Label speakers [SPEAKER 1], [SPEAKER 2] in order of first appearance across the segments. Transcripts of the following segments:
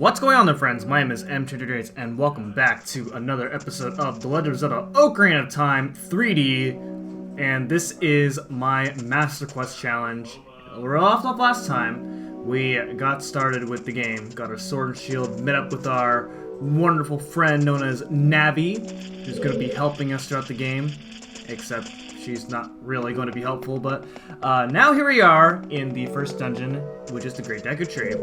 [SPEAKER 1] What's going on there, friends? My name is M228 and welcome back to another episode of The Legend of Zelda Ocarina of Time 3D. And this is my Master Quest challenge. We're off last time. We got started with the game, got our sword and shield, met up with our wonderful friend known as Navi, who's going to be helping us throughout the game, except she's not really going to be helpful, but now here we are in the first dungeon, which is the Great Deku Tree.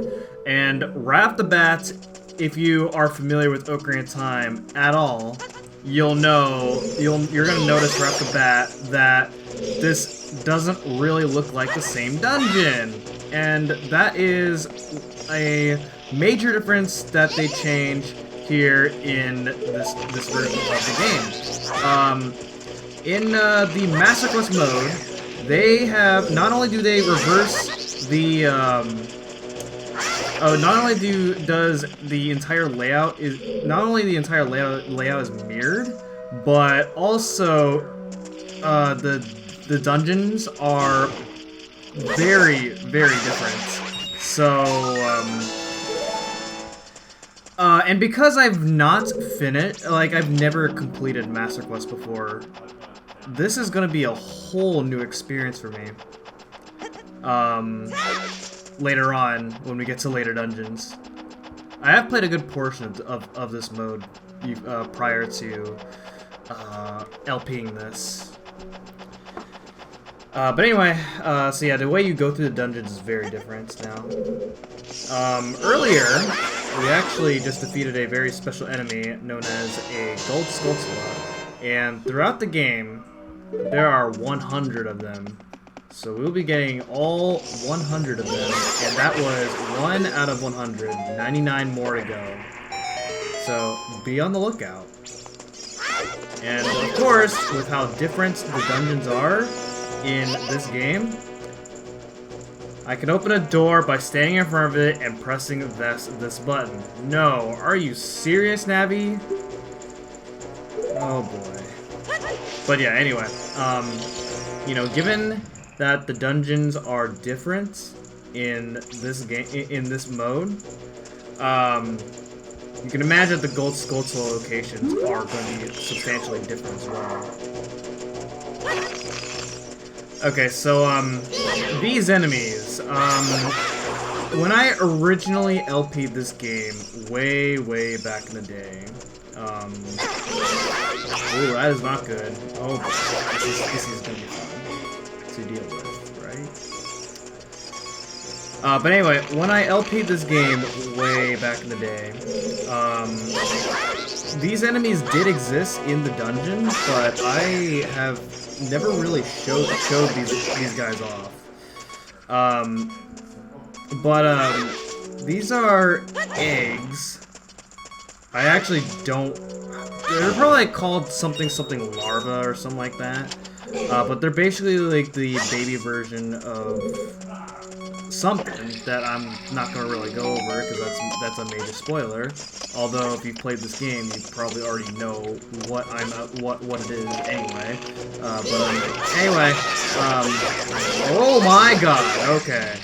[SPEAKER 1] And right off the bat, if you are familiar with Ocarina of Time at all, you're gonna notice right off the bat that this doesn't really look like the same dungeon. And that is a major difference that they change here in this version of the game. In the Master Quest mode, they have, not only do they reverse the, does the entire layout is mirrored, but also, the dungeons are very, very different. So, and because I've not finished, I've never completed Master Quest before, this is gonna be a whole new experience for me. Later on, when we get to later dungeons. I have played a good portion of this mode prior to LPing this. But anyway, so yeah, the way you go through the dungeons is very different now. Earlier, we actually just defeated a very special enemy known as a gold Skulltula, and throughout the game, there are 100 of them. So we'll be getting all 100 of them, and that was 1 out of 100, 99 more to go. So be on the lookout. And of course, with how different the dungeons are in this game, I can open a door by standing in front of it and pressing this button. No, are you serious, Navi? Oh boy. But yeah, anyway, given that the dungeons are different in this game, in this mode, you can imagine the gold Skulltula locations are going to be substantially different as well. Okay, so these enemies, when I originally LP'd this game way back in the day, ooh, that is not good. Oh, this is gonna be fun to deal with, right? But anyway, when I LP'd this game way back in the day, these enemies did exist in the dungeon, but I have never really showed these guys off. These are eggs. I actually don't. They're probably called something larva or something like that. But they're basically like the baby version of something that I'm not gonna really go over because that's a major spoiler. Although if you've played this game, you probably already know what it is anyway. Anyway, oh my god, okay.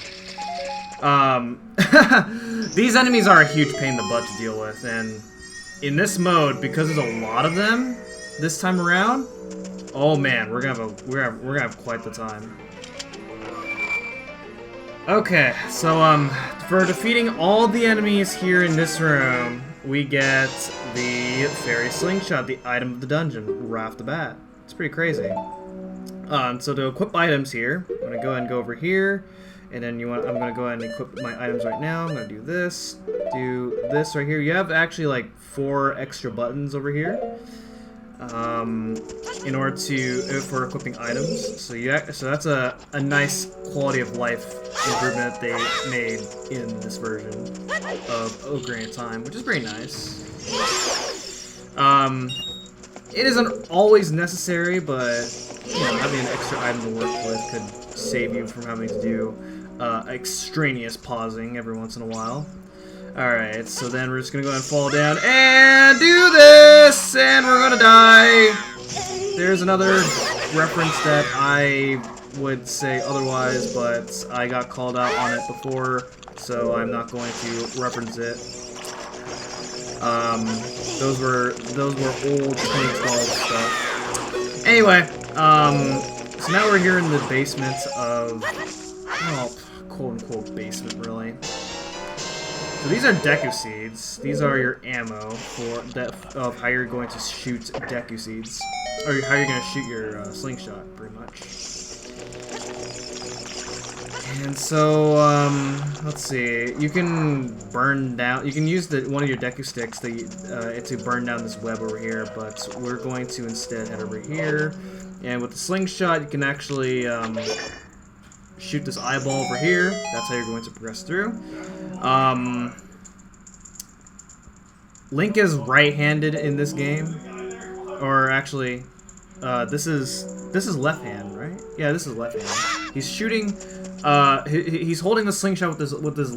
[SPEAKER 1] These enemies are a huge pain in the butt to deal with, and in this mode, because there's a lot of them this time around, oh man, we're gonna have quite the time. Okay, so for defeating all the enemies here in this room, we get the fairy slingshot, the item of the dungeon, right off the bat. It's pretty crazy. So to equip items here, I'm gonna go ahead and go over here, and then I'm gonna go ahead and equip my items right now. I'm gonna do this right here. You have actually like 4 extra buttons over here. In order for equipping items, so that's a nice quality of life improvement that they made in this version of Ocarina of Time, which is pretty nice. It isn't always necessary, but having an extra item to work with could save you from having to do extraneous pausing every once in a while. Alright, so then we're just gonna go ahead and fall down and do this, and we're gonna die. There's another reference that I would say otherwise, but I got called out on it before, so I'm not going to reference it. Those were old 2012 stuff. Anyway, so now we're here in the basement of, well, quote-unquote basement, really. So these are Deku seeds. These are your ammo for of how you're going to shoot Deku seeds, or how you're going to shoot your slingshot, pretty much. And so, let's see. You can burn down. You can use one of your Deku sticks to burn down this web over here. But we're going to instead head over here, and with the slingshot, you can actually shoot this eyeball over here. That's how you're going to progress through. Link is right-handed in this game, or actually, this is left hand, right? Yeah, this is left hand. He's shooting. He's holding the slingshot with his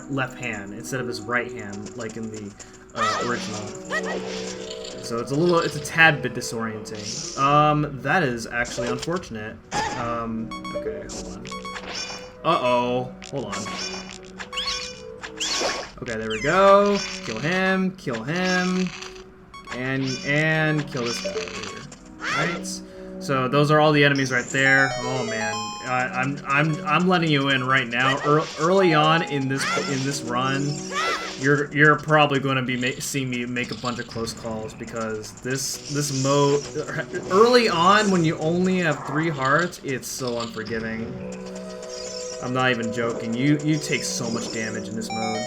[SPEAKER 1] left hand instead of his right hand, like in the original. So it's a tad bit disorienting. That is actually unfortunate. Okay, hold on. Uh-oh. Hold on. Okay, there we go. Kill him, and kill this guy over here. Right? So those are all the enemies right there. Oh man, I'm letting you in right now. Early on in this run, you're probably going to be seeing me make a bunch of close calls, because this mode early on, when you only have 3 hearts, it's so unforgiving. I'm not even joking. You take so much damage in this mode.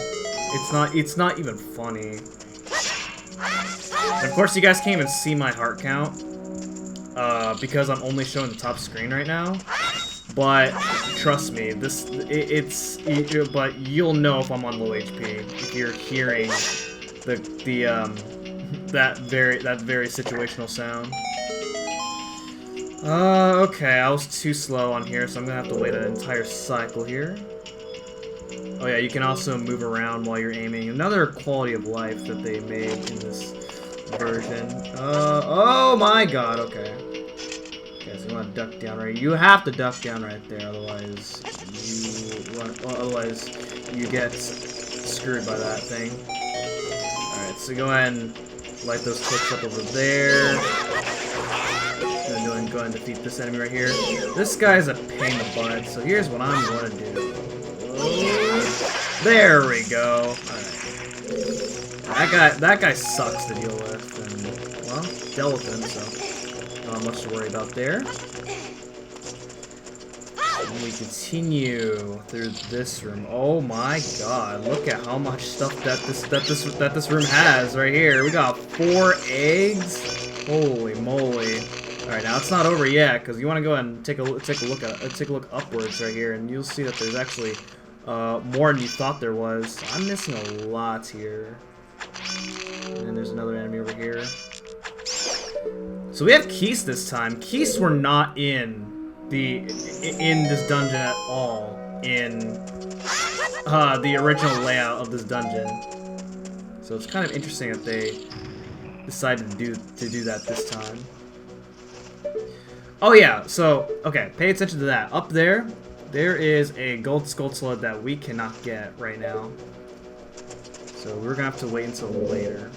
[SPEAKER 1] It's not even funny. And of course, you guys can't even see my heart count. Because I'm only showing the top screen right now, but trust me, but you'll know if I'm on low HP if you're hearing that very situational sound. Okay, I was too slow on here, so I'm gonna have to wait an entire cycle here. Oh yeah, you can also move around while you're aiming. Another quality of life that they made in this version. Oh my god, okay. Okay, so you want to duck down right. You have to duck down right there, otherwise you get screwed by that thing. Alright, so go ahead and light those clicks up over there. And then go ahead and defeat this enemy right here. This guy's a pain in the butt, so here's what I'm going to do. There we go. Alright. That guy sucks to deal with, and, well, dealt with him, so not much to worry about there. And we continue through this room. Oh my god, look at how much stuff that this room has right here. We got 4 eggs. Holy moly. Alright, now it's not over yet, because you want to go ahead and take a look upwards right here, and you'll see that there's actually more than you thought there was. So I'm missing a lot here. And then there's another enemy over here. So we have keys this time. Keys were not in this dungeon at all in the original layout of this dungeon. So it's kind of interesting that they decided to do that this time. Oh yeah, so okay, pay attention to that. Up there is a gold Skulltula that we cannot get right now. So we're gonna have to wait until later.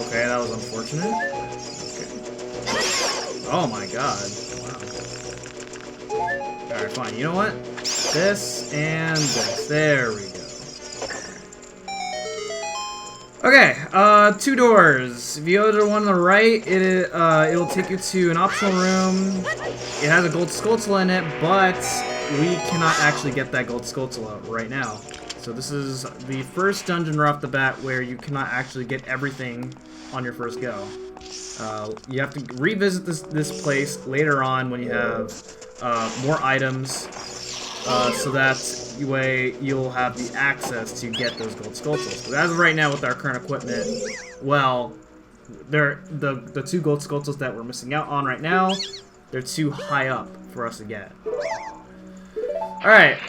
[SPEAKER 1] Okay, that was unfortunate. Okay. Oh my god. Wow. Alright, fine. You know what? This and this. There we go. Okay, 2 doors. If you go to the one on the right, it'll take you to an optional room. It has a gold Skulltula in it, but we cannot actually get that gold Skulltula right now. So this is the first dungeon right off the bat where you cannot actually get everything on your first go. You have to revisit this place later on when you have more items, so that way you'll have the access to get those gold Skulltulas. But as of right now, with our current equipment, well, the 2 gold Skulltulas that we're missing out on right now, they're too high up for us to get. Alright,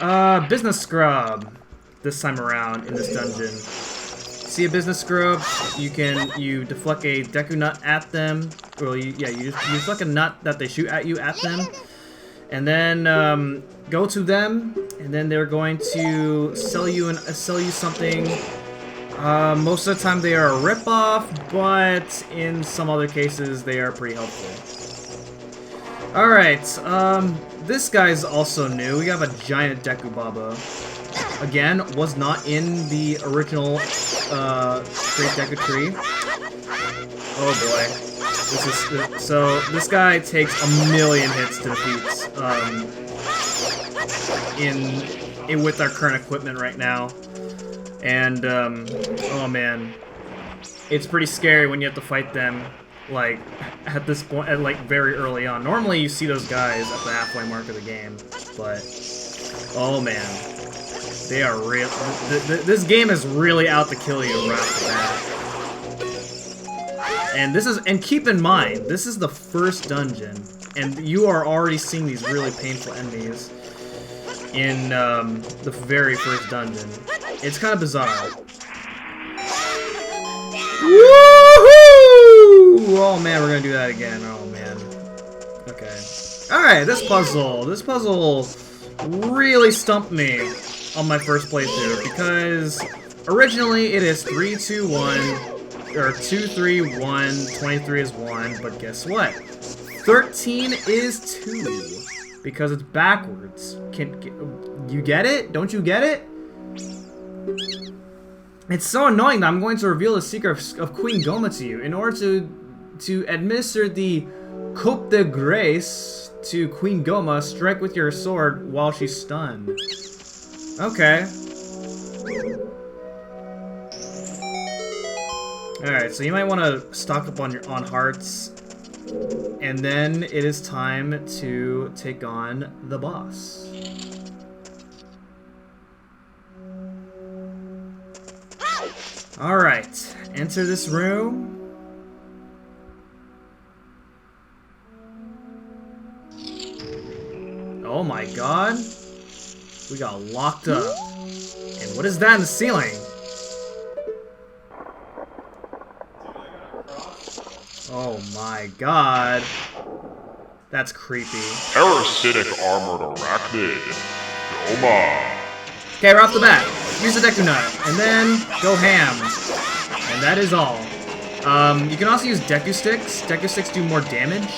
[SPEAKER 1] business scrub. This time around in this dungeon. See a business scrub, you deflect a Deku nut at them. Well, you deflect a nut that they shoot at you at them. And then go to them and then they're going to sell you something. Most of the time they are a ripoff, but in some other cases they are pretty helpful. Alright, this guy's also new. We have a giant Deku Baba. Again, was not in the original Great Deku Tree. Oh boy. So this guy takes a million hits to defeat with our current equipment right now. And oh man. It's pretty scary when you have to fight them like at this point, like very early on. Normally you see those guys at the halfway mark of the game, but oh man. They are real. This game is really out to kill you right off the bat. And keep in mind, this is the first dungeon, and you are already seeing these really painful enemies in the very first dungeon. It's kind of bizarre. Woohoo! Oh man, we're gonna do that again. Oh man. Okay. Alright, this puzzle really stumped me on my first playthrough, because originally it is 3, 2, 1, or 2, 3, 1, 23 is 1, but guess what? 13 is 2, because it's backwards. You get it? Don't you get it? It's so annoying that I'm going to reveal the secret of Queen Goma to you in order to administer the coup de grace to Queen Goma. Strike with your sword while she's stunned. Okay. Alright, so you might want to stock up on hearts. And then it is time to take on the boss. Alright, enter this room. Oh my god. We got locked up. And what is that in the ceiling? Oh my god. That's creepy.
[SPEAKER 2] Parasitic armored arachnid. Goma.
[SPEAKER 1] Okay, right off the bat. Use the Deku Nut. And then go ham. And that is all. You can also use Deku Sticks. Deku Sticks do more damage.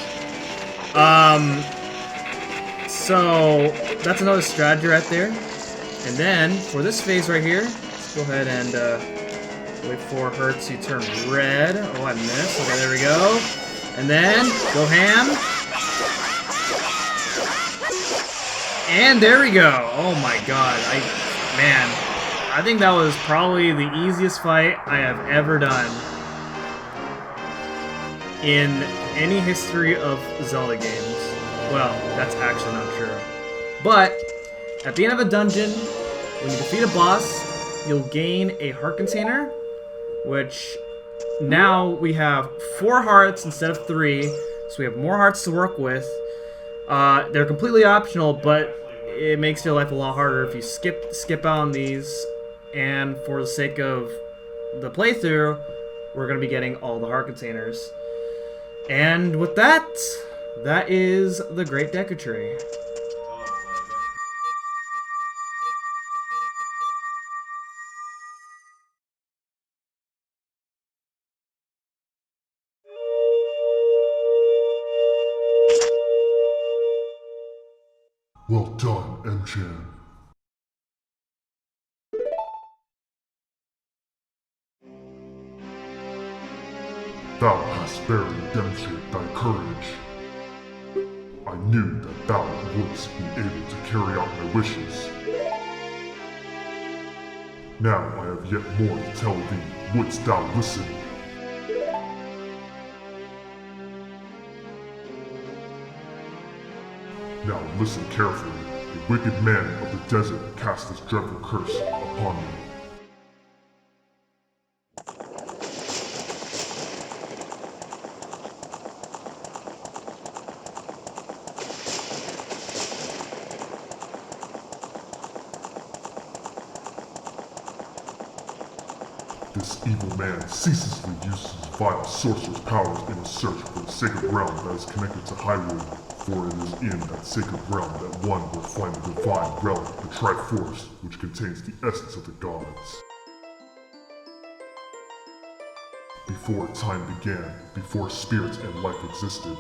[SPEAKER 1] So that's another strategy right there. And then for this phase right here, let's go ahead and wait for her to turn red. Oh, I missed. Okay, there we go. And then go ham. And there we go. Oh my god. Man, I think that was probably the easiest fight I have ever done in any history of Zelda games. Well, that's actually not true. But, at the end of a dungeon, when you defeat a boss, you'll gain a heart container, which now we have 4 hearts instead of 3, so we have more hearts to work with. They're completely optional, but it makes your life a lot harder if you skip out on these. And for the sake of the playthrough, we're going to be getting all the heart containers. And with that, that is the Great Deku Tree.
[SPEAKER 2] Well done, M-Chan. Thou hast barely demonstrated thy courage. I knew that thou wouldst be able to carry out my wishes. Now I have yet more to tell thee. Wouldst thou listen? Now listen carefully. A wicked man of the desert cast this dreadful curse upon me. This evil man ceaselessly uses vile sorcerer's powers in his search for the sacred realm that is connected to Hyrule, for it is in that sacred realm that one will find the divine relic, the Triforce, which contains the essence of the gods. Before time began, before spirits and life existed,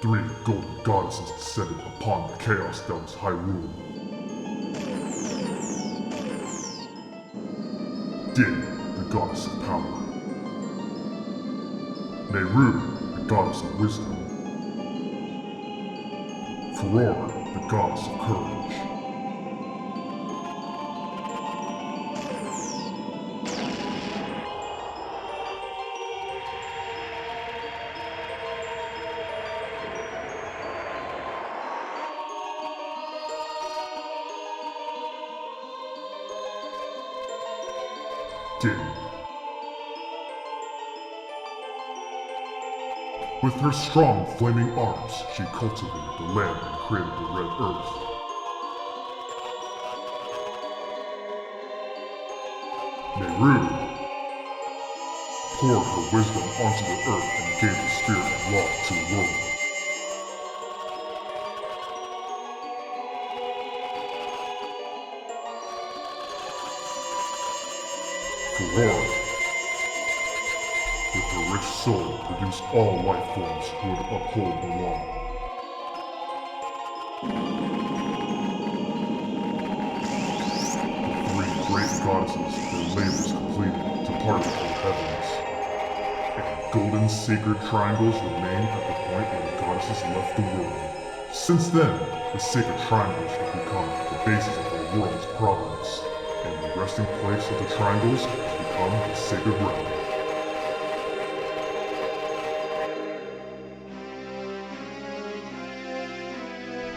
[SPEAKER 2] 3 golden goddesses descended upon the chaos that was Hyrule. Din, the goddess of power. Nehru, the goddess of wisdom. Furor, the goddess of courage. Din. With her strong, flaming arms, she cultivated the land and created the Red Earth. Nehru poured her wisdom onto the earth and gave the spirit of law to the world. Furor, with her rich soul, produced all life forms who would uphold the law. The 3 great goddesses, their labors completed, departed from heavens. And golden sacred triangles remain at the point where the goddesses left the world. Since then, the sacred triangles have become the basis of the world's providence, and the resting place of the triangles has become the sacred realm.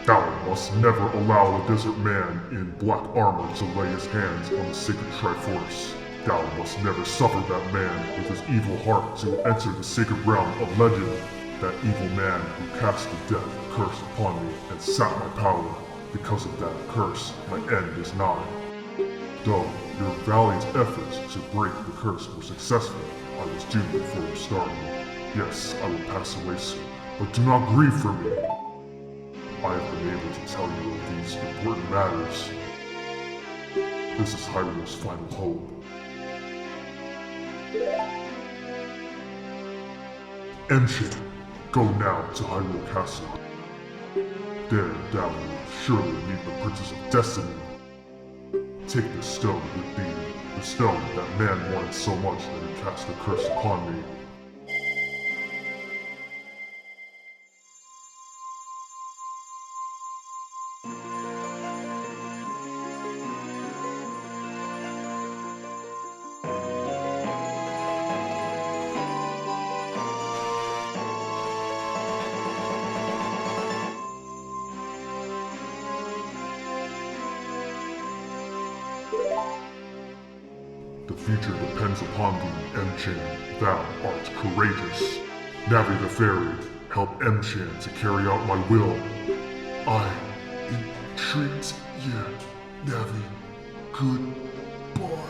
[SPEAKER 2] Thou must never allow the desert man in black armor to lay his hands on the sacred Triforce. Thou must never suffer that man with his evil heart to enter the sacred realm of legend. That evil man who cast the death curse upon me and sapped my power. Because of that curse, my end is nigh. Though your valiant efforts to break the curse were successful, I was doomed before your starting. Yes, I will pass away soon, but do not grieve for me. I have been able to tell you of these important matters. This is Hyrule's final hope. Enchan, go now to Hyrule Castle. There thou wilt surely meet the Princess of Destiny. Take this stone with thee, the stone that man wanted so much that he cast the curse upon me. The future depends upon thee, Enchan. Thou art courageous. Navi the Fairy, help Enchan to carry out my will. I entreat ye, Navi. Goodbye.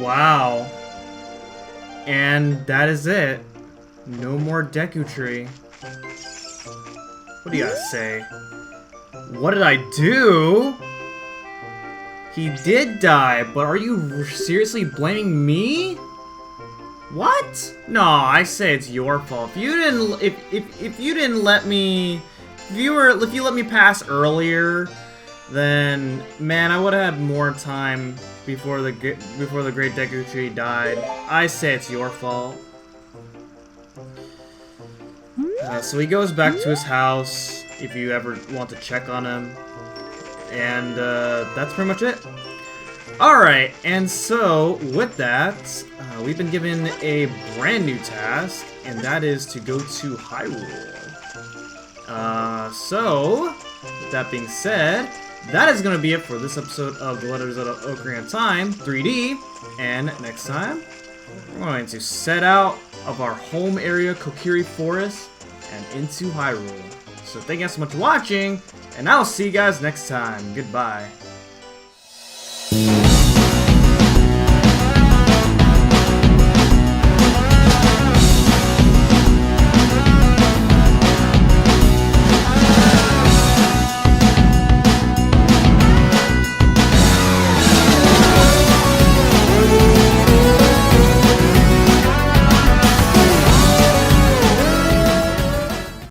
[SPEAKER 1] Wow. And that is it. No more Deku Tree. What do you gotta say? What did I do? He did die, but are you seriously blaming me? What? No, I say it's your fault. If you didn't, if you didn't let me, if you let me pass earlier, then man, I would have had more time before the great Deku Tree died. I say it's your fault. So he goes back to his house if you ever want to check on him, and that's pretty much it. Alright, and so with that, we've been given a brand new task, and that is to go to Hyrule. So, with that being said, that is going to be it for this episode of The Legend of Zelda Ocarina of Time 3D, and next time, we're going to set out of our home area, Kokiri Forest, and into Hyrule. So thank you guys so much for watching, and I'll see you guys next time. Goodbye.